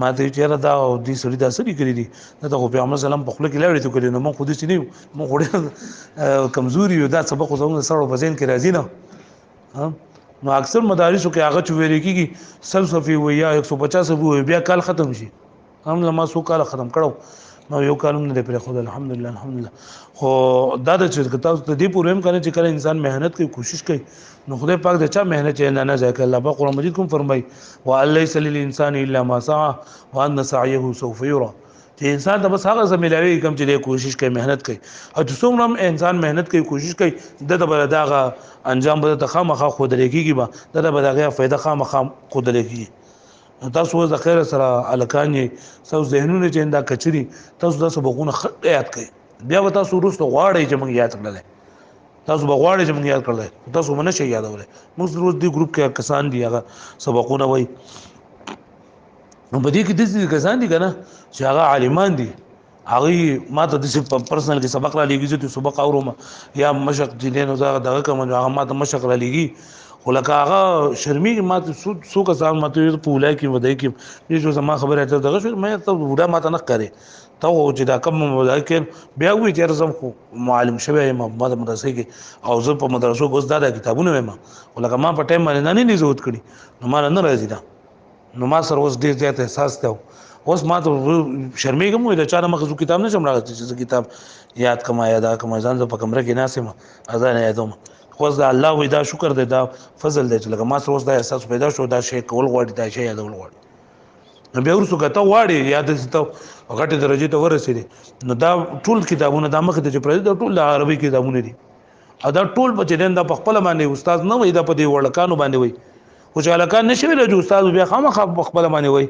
ما ته چیرې دا او دې سړي دا سړي کړی دي دا خو پیغمبر سلام په خپل کې لاړې ته کړی نو موږ خو دې نه موږ خو کمزوري یو دا سبق خو زموږ سره په ذهن کې راځي نه نو اکثر مدارسو کې هغه چې ویل کېږي سلسفي وي یا 150 وي بیا کال ختم شي هم لما سو کال ختم کړو نو یو کالم نه پر خدای الحمدلله خو دا د چې تاسو ته دې پورم کنه چې کله انسان مهنت کوي کوشش کوي نو خدای پاک د چا مهنت نه ځکه الله په قرآن مجید کوم فرمای وليس للانسان الا ما سعى وان سعيه سوف يرى چې انسان ته بس هغه زميلاوي کوم چې کوشش کوي مهنت کوي او چې څومره انسان مهنت کوي کوشش کوي د بل دغه انجام به ته خامخا خود لريږي به د بل دغه فائدہ خامخا خود لريږي تاسو د خیر سره الکانې تاسو ذهنونه چې دا کچري تاسو د سبقونه خط یاد کړئ بیا به تاسو وروسته غواړئ چې موږ یاد کړل تاسو به غواړئ چې موږ یاد کړل تاسو باندې شي یادول موږ روز دی ګروپ کې کسان دي هغه سبقونه وای نو په دې کې د کسان دي کنه چې هغه عالمان دي هغه ما ته د پرسنل کې سبق را لګیږي چې سبق اورم یا مشق دي نه دغه کوم هغه ما ته مشق را لګي ولکه هغه شرمي ما ته سو کسان ما ته په ولای کې ودای کې چې زما خبره ته دغه شو مې ته وډا ما ته نه کړي ته چې دا کوم ولای کې بیا وی چې زم خو معلم شوی ما د مدرسې کې او زه په مدرسو غوښ دا کتابونه وایم ولکه ما په ټایم باندې نه ضرورت کړي نو ما نه راځي دا نو ما سره اوس ډیر زیات احساس ته اوس ما ته شرمېږم وای د چا نه مخزو کتاب نه شم راغلی چې کتاب یاد کما یادا کما ځان په کمره کې ناسم اذان یادوم خو دا الله وای دا شکر دی دا فضل دی چې لکه ما سره اوس دا احساس پیدا شو دا شی کول غواړي دا شی یادول غواړي نو بیا ورسو کته واړي یاد ته غټه درجه ته ورسېږي نو دا ټول کتابونه د مخ ته چې پرې دا ټول عربي کتابونه دي دا ټول په چې دا په خپل باندې استاد نه وای دا په دې وړکانو باندې وای خو چې الکان نشي ویل چې استاد بیا خامخا په خپل باندې وای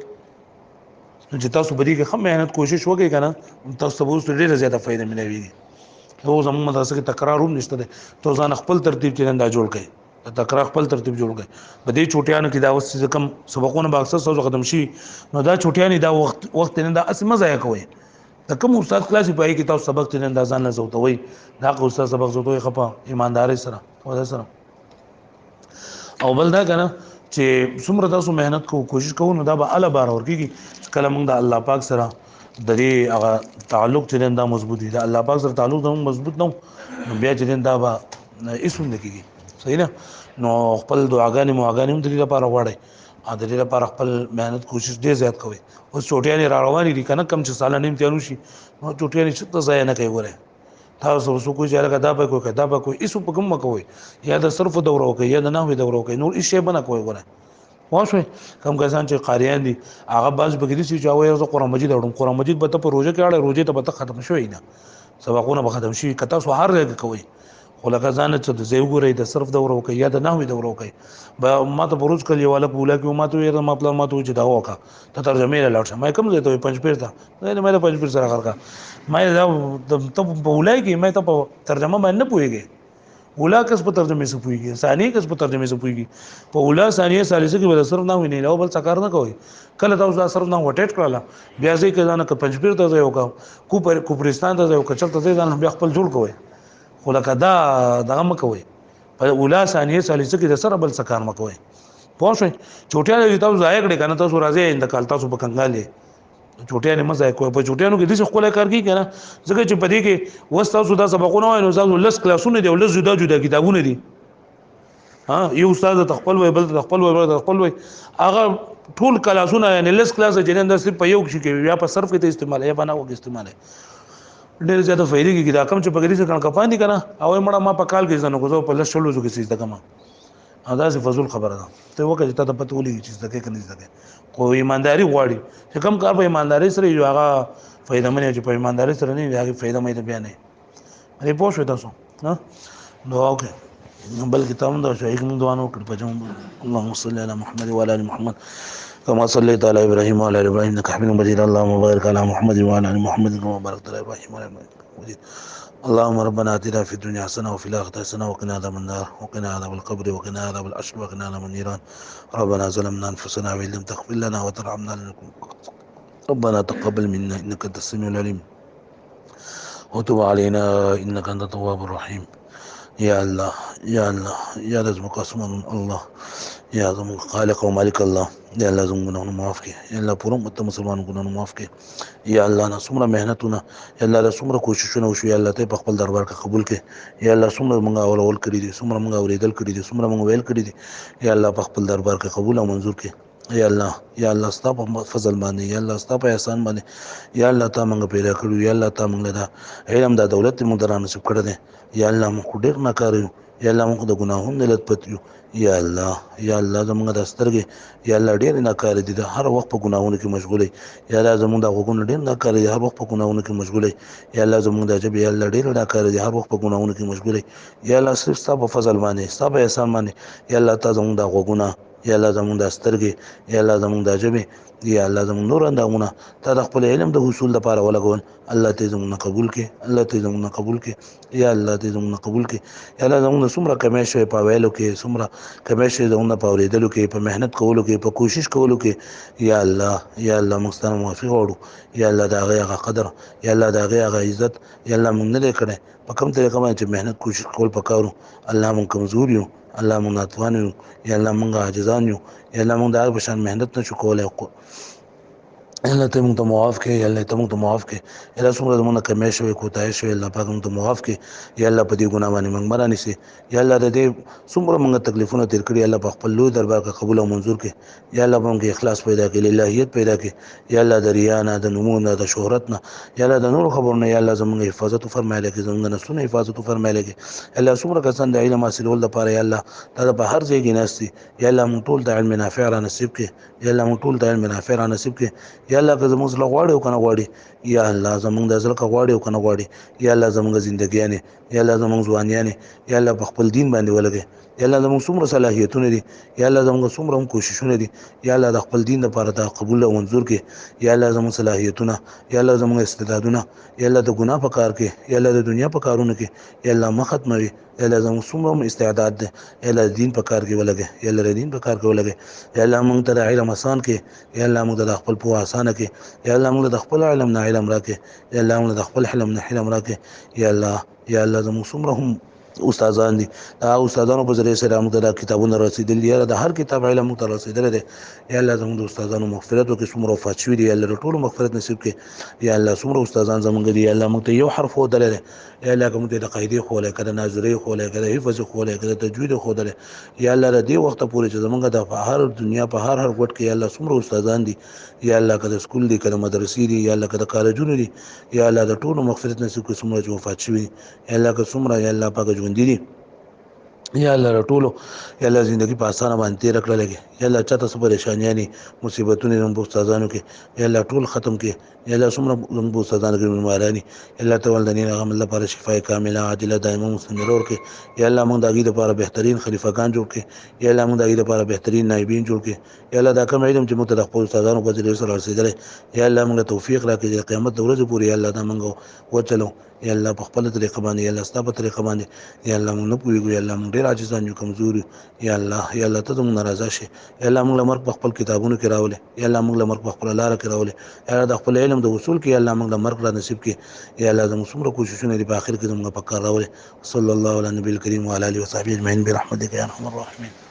چې تاسو به دې کې هم مهنت کوشش وکړئ کنه تاسو به اوس ډیره زیاته فائدہ ملويږي نو زموږ مدرسې کې تکرار هم نشته ده تو ځان خپل ترتیب چې دا جوړ کړئ تکرار خپل ترتیب جوړ کړئ په دې چوټیانو کې دا اوس کم سبقونه به اکثر سوز ختم شي نو دا چوټیانې دا وخت نه دا اسمه ځای کوي دا کوم استاد کلاس پای کې تاسو سبق ته دا ځان نه زوتوي دا کو استاد سبق زوتوي خپه ایمانداري سره او سره او بل دا کنه چې څومره تاسو مهنت کوشش کوو نو دا به اعلی بار ورکیږي کله موږ د الله پاک سره د دې هغه تعلق چې دا مضبوط دي د الله پاک سره تعلق هم مضبوط نو بیا چې دا به اسم نکېږي صحیح نه نو خپل دعاګانې مواګانې هم د دې لپاره غواړي ا د دې لپاره خپل مهنت کوشش ډیر زیات کوي اوس چوټیانې را روانې دي کنه کم چې ساله نیم تیارو شي نو چوټیانې څه ځای نه کوي وره تاسو وسو کوی چې دا به کوي دا به کوي ایسو په کوم کوي یا د صرف دوره کوي یا د نحوی دوره کوي نور هیڅ شی بنه کوي وره واښوي کم کسان چې قاریان دي هغه باز بګری سي چاوي او قرآن مجید اورم قرآن مجید به ته په روزه کې اړه روزه ته به ختم شوی نه سبقونه به ختم شي کته سو هر ځای کوي خو لکه ځان چې د زیو ګوري د صرف دوره کوي یا د نحوی دوره کوي به ما ته پروز کړي والا بولا کې ما ته یې ما خپل ما ته چې دا وکا ته ترجمه لاړ شه ما کوم ځای ته پنځ پیر ته نه مې پنځ پیر سره کار کا ما دا ته بولای کې مې ته په ترجمه باندې نه پويږي اولا کس په ترجمه سره پويږي ثاني کس په ترجمه سره پويږي په اولا ثانیه ثالثه کې بل صرف نه ویني نو بل څه کار نه کوي کله تاسو دا صرف نه وټیټ کړل بیا ځکه ځان ک پنځ پیر ته ځای وکاو کوپرستان ته ځای وکړ چلته ځان بیا خپل جوړ کوي خو لکه دا دغه مکوي په اولا ثانیه ثالثه کې د سره بل څه کار مکوي پوه شئ چوټیانو تاسو ځای کړی کنه تاسو راځي انتقال تاسو په کنګالې چوټیانو مزه کوي په چوټیانو کې د څه خپل کار کوي کنه ځکه چې په دې کې وستا سودا سبقونه وای نو تاسو لس کلاسونه دي ولس جدا جدا کتابونه دي ها یو استاد تخپل وای بل تخپل وای بل تخپل وای هغه ټول کلاسونه یعنی لس کلاس چې نن د صرف په یو کې یا په صرف کې استعمال یا بنا وګ استعمال ډېر زیاته فائدې کې دا کم چې پګری څخه کپان دي کنه او مړه ما په کال کې ځنه کوزو په لس شلو کې سیده کما ادا سي فضول خبره ده ته وکړه چې ته پته ولې چې زده کې کني زده خو ایمانداری غواړي چې کم کار په ایمانداری سره یو هغه فائدہ منه چې په ایمانداری سره نه هغه فائدہ مې ته بیان نه لري پوه شو تاسو ها نو اوکې بلکې تاسو دا شي کوم دوانو کړ په جام اللهم صل علی محمد وعلى ال محمد كما صليت على ابراهيم وعلى ال ابراهيم انك حميد مجيد اللهم بارك على محمد وعلى ال محمد كما باركت على ابراهيم وعلى ال ابراهيم اللهم ربنا اتنا في الدنيا حسنه وفي الاخره حسنه وقنا عذاب النار وقنا عذاب القبر وقنا عذاب الحشر وقنا عذاب النيران ربنا ظلمنا انفسنا وان لم تغفر لنا وترحمنا ربنا تقبل منا انك انت السميع العليم وتب علينا انك انت التواب الرحيم يا الله يا الله يا لازم قسم الله يا زم خالق ومالك الله يا الله زم ګناهونه معاف کړي يا الله پوره مت مسلمانانو ګناهونه معاف کړي يا الله نه څومره مهنتونه يا الله له څومره کوششونه وشو يا الله ته په خپل دربار کې قبول کړي يا الله څومره موږ اول کړی دي څومره موږ اوریدل کړی دي څومره موږ ویل کړی دي يا الله په خپل دربار کې قبول او منزور کړي یا الله یا الله ستاسو په فضل باندې یا الله ستاسو په احسان باندې یا الله تا موږ پیدا کړو یا الله تا موږ دا علم دا دولت موږ درانه نصیب کړی دی یا الله موږ ډېر نه کاریو یا الله موږ د ګناهونو لت پتیو یا الله زموږ د سترګې یا الله ډېر نه کاری دي هر وخت په ګناهونو کې مشغولې یا الله زموږ د غوګونو ډېر نه کاری دي هر وخت په ګناهونو کې مشغولې یا الله زموږ د جبه یا الله ډېر نه کاری دي هر وخت په ګناهونو کې مشغولې یا الله صرف ستاسو په فضل باندې ستاسو په احسان باندې یا الله تا زموږ د غوګونو یا الله زموږ د سترګې یا الله زموږ د جبه یا الله زموږ نور اندامونه تا د خپل علم د حصول لپاره ولګول الله ته زموږ قبول کړي الله ته زموږ قبول کړي یا الله ته زموږ قبول کړي یا الله زموږ څومره کمې شوی په ویلو کې څومره کمې شوی زموږ په اوریدلو کې په مهنت کولو کې په کوشش کولو کې یا الله موږ ستاسو موافق وړو یا الله دا هغه قدر یا الله دا هغه عزت یا الله موږ نه کړي په کوم طریقه باندې چې مهنت کوشش کول پکارو الله موږ کمزور یو الله موږ ناتوان یو یا الله موږ عاجزان یو یا الله موږ د هغه بشان مهنت نشو کولای الله ته موږ ته معاف کړي یا الله ته موږ ته معاف کړي الله څومره زمونږ نه کمی شوی کوتاه شوی الله پاک موږ ته معاف کړي یا الله په دې ګناه باندې موږ مرا نیسي یا الله د دې څومره موږ تکلیفونه تیر کړي الله په خپل لوی دربار کې قبول او منظور کړي یا الله موږ اخلاص پیدا کړي الہیت پیدا کړي یا الله د ریا نه د نمونه د شهرت نه یا الله د نور خبرونه یا الله زموږ حفاظت فرمایله کړي زموږ نفسونه حفاظت فرمایله کړي الله څومره کسان د علم حاصلول لپاره یا الله دا په هر ځای کې ناشتي یا الله موږ ټول د علم نافع را نصیب کړي یا الله موږ ټول د علم نافع را نصیب کړي یا الله که زموږ زړه غواړي او کنه غواړي یا الله زموږ د زړه غواړي او کنه غواړي یا الله زموږ زندګیانه یا الله زموږ ځوانیانه یا الله په خپل دین باندې ولګي یا الله زموږ څومره صلاحیتونه دي یا الله زموږ څومره کوششونه دي یا الله د خپل دین لپاره د قبول او منظور کې یا الله زموږ صلاحیتونه یا الله زموږ استعدادونه یا الله د ګناه په کار کې یا الله د دنیا په کارونو کې یا الله مختموي یا الله زموږ څومره استعداد ده یا الله دین په کار کې ولګي یا الله دین په کار کې ولګي یا الله موږ ته د علم آسان کې یا الله موږ د خپل په آسانه کې یا الله موږ د خپل علم نه علم راکې یا الله موږ د خپل حلم نه حلم راکې یا الله زموږ څومره هم استادان دي دا استادانو په ذریعہ سره موږ د کتابونو رسیدل یا د هر کتاب علم موږ ته رسیدل دي یا الله زموږ د استادانو مغفرت وکړي څومره وفات شوي دي یا الله ټول مغفرت نصیب کړي یا الله څومره استادان زموږ دي یا الله موږ ته یو حرف ودل دي یا الله کوم د قاعده خو له کړه ناظری خو له کړه حفظ خو له کړه تجوید خو دل یا الله د دې وخت پورې چې زموږ د هر دنیا په هر وخت کې یا الله څومره استادان دي یا الله کده سکول دي کده مدرسې دي یا الله کده کالجونه دي یا الله د ټول مغفرت نصیب کړي څومره وفات شوي یا الله که څومره یا الله پاک ژوند دي یا الله رټولو یا الله زندگی په اسانه باندې تیر کړل لګي یا الله چاته څه پریشانیاں مصیبتونه زموږ استادانو کې یا الله ټول ختم کې یا الله څومره زموږ استادانو کې بیمارانی یا الله تعالی دنیا غم الله لپاره شفای کامله عاجله دایمه مستمره ورکړي یا الله موږ دغه لپاره بهترین خلیفګان جوړ کړي یا الله موږ دغه لپاره بهترین نائبین جوړ کړي یا الله دا کوم علم چې موږ د خپل استادانو په ذریعہ سره رسیدل یا الله موږ توفیق راکړي د قیامت د ورځې پورې یا الله دا موږ وچلو یا الله په خپل طریقه باندې یا الله ستاسو په طریقه باندې یا الله موږ نه پوهیږو یا الله موږ ډیر عاجزان یو کمزور یا الله ته موږ ناراضه شي یا الله موږ لمر په خپل کتابونو کې راولې یا الله موږ لمر په خپل لار کې راولې یا الله د خپل علم د وصول کې یا الله موږ لمر را نصیب کړي یا الله زموږ څومره کوششونه دي په اخر کې موږ په کار راولې صلی الله علی نبی الکریم وعلى اله وصحبه اجمعین برحمتک یا ارحم الراحمین.